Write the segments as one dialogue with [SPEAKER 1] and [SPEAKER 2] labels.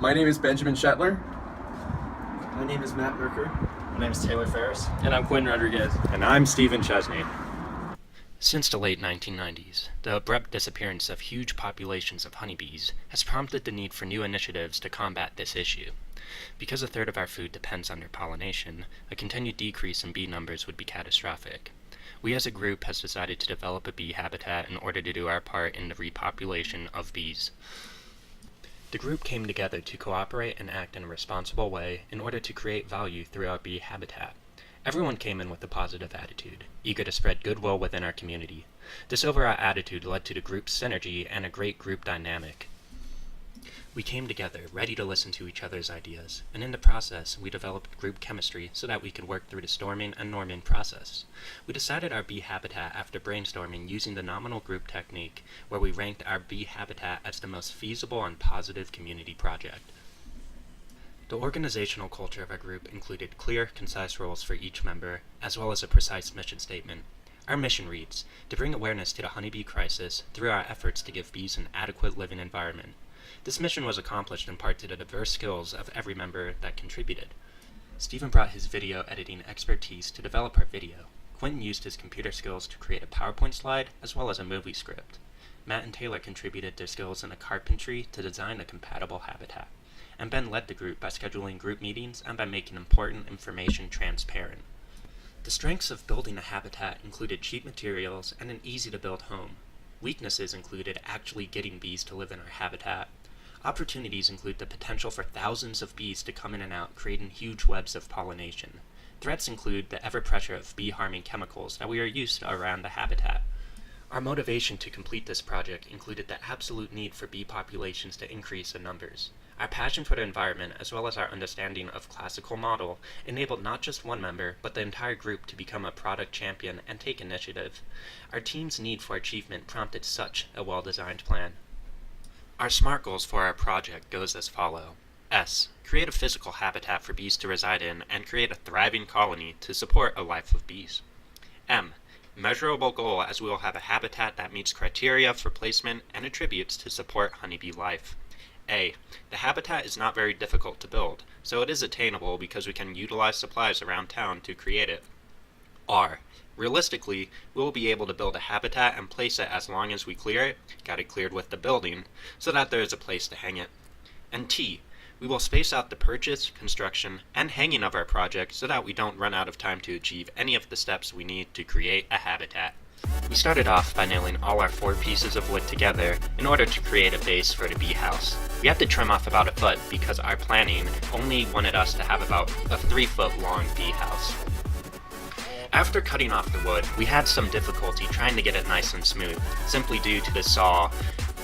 [SPEAKER 1] My name is Benjamin Shetler.
[SPEAKER 2] My name is Matt Merker.
[SPEAKER 3] My name is Taylor Ferris.
[SPEAKER 4] And I'm Quinn Rodriguez.
[SPEAKER 5] And I'm Stephen Chesney.
[SPEAKER 6] Since the late 1990s, the abrupt disappearance of huge populations of honeybees has prompted the need for new initiatives to combat this issue. Because a third of our food depends on their pollination, a continued decrease in bee numbers would be catastrophic. We as a group has decided to develop a bee habitat in order to do our part in the repopulation of bees. The group came together to cooperate and act in a responsible way in order to create value through our bee habitat. Everyone came in with a positive attitude, eager to spread goodwill within our community. This overall attitude led to the group's synergy and a great group dynamic. We came together, ready to listen to each other's ideas, and in the process, we developed group chemistry so that we could work through the storming and norming process. We decided our bee habitat after brainstorming using the nominal group technique, where we ranked our bee habitat as the most feasible and positive community project. The organizational culture of our group included clear, concise roles for each member, as well as a precise mission statement. Our mission reads, to bring awareness to the honeybee crisis through our efforts to give bees an adequate living environment. This mission was accomplished in part to the diverse skills of every member that contributed. Stephen brought his video editing expertise to develop our video. Quentin used his computer skills to create a PowerPoint slide as well as a movie script. Matt and Taylor contributed their skills in the carpentry to design a compatible habitat. And Ben led the group by scheduling group meetings and by making important information transparent. The strengths of building a habitat included cheap materials and an easy-to-build home. Weaknesses included actually getting bees to live in our habitat. Opportunities include the potential for thousands of bees to come in and out, creating huge webs of pollination. Threats include the ever-pressure of bee-harming chemicals that we are used to around the habitat. Our motivation to complete this project included the absolute need for bee populations to increase in numbers. Our passion for the environment, as well as our understanding of classical model, enabled not just one member, but the entire group to become a product champion and take initiative. Our team's need for achievement prompted such a well-designed plan. Our SMART goals for our project goes as follow. S. Create a physical habitat for bees to reside in and create a thriving colony to support a life of bees. M. Measurable goal, as we will have a habitat that meets criteria for placement and attributes to support honeybee life. A. The habitat is not very difficult to build, so it is attainable because we can utilize supplies around town to create it. R. Realistically, we will be able to build a habitat and place it as long as we clear it, got it cleared with the building, so that there is a place to hang it. And T. We will space out the purchase, construction, and hanging of our project so that we don't run out of time to achieve any of the steps we need to create a habitat. We started off by nailing all our 4 pieces of wood together in order to create a base for the bee house. We had to trim off about a foot because our planning only wanted us to have about a 3-foot long bee house. After cutting off the wood, we had some difficulty trying to get it nice and smooth, simply due to the saw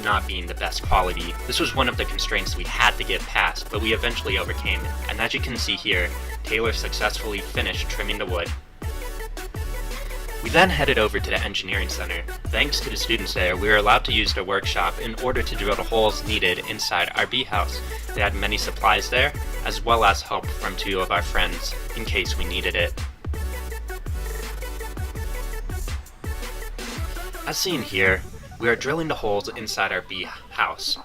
[SPEAKER 6] not being the best quality. This was one of the constraints we had to get past, but we eventually overcame it, and as you can see here, Taylor successfully finished trimming the wood. We then headed over to the engineering center. Thanks to the students there, we were allowed to use their workshop in order to drill the holes needed inside our bee house. They had many supplies there, as well as help from 2 of our friends, in case we needed it. As seen here, we are drilling the holes inside our bee house.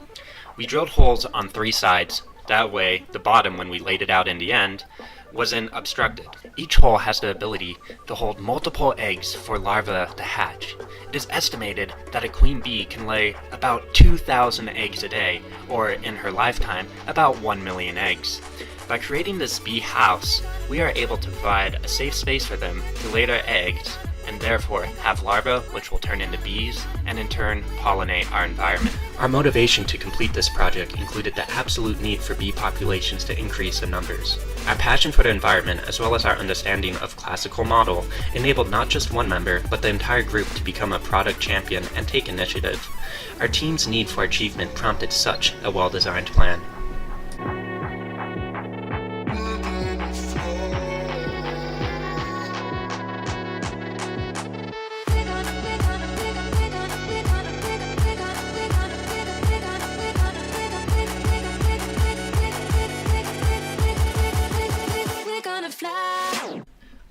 [SPEAKER 6] We drilled holes on 3 sides, that way the bottom, when we laid it out in the end, wasn't obstructed. Each hole has the ability to hold multiple eggs for larvae to hatch. It is estimated that a queen bee can lay about 2,000 eggs a day, or in her lifetime, about 1 million eggs. By creating this bee house, we are able to provide a safe space for them to lay their eggs, and therefore have larvae which will turn into bees and in turn pollinate our environment. Our motivation to complete this project included the absolute need for bee populations to increase in numbers. Our passion for the environment, as well as our understanding of classical model, enabled not just one member, but the entire group to become a product champion and take initiative. Our team's need for achievement prompted such a well-designed plan.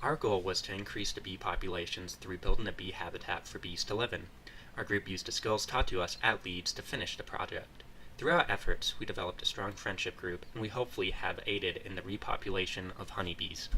[SPEAKER 6] Our goal was to increase the bee populations through building a bee habitat for bees to live in. Our group used the skills taught to us at Leeds to finish the project. Through our efforts, we developed a strong friendship group, and we hopefully have aided in the repopulation of honeybees.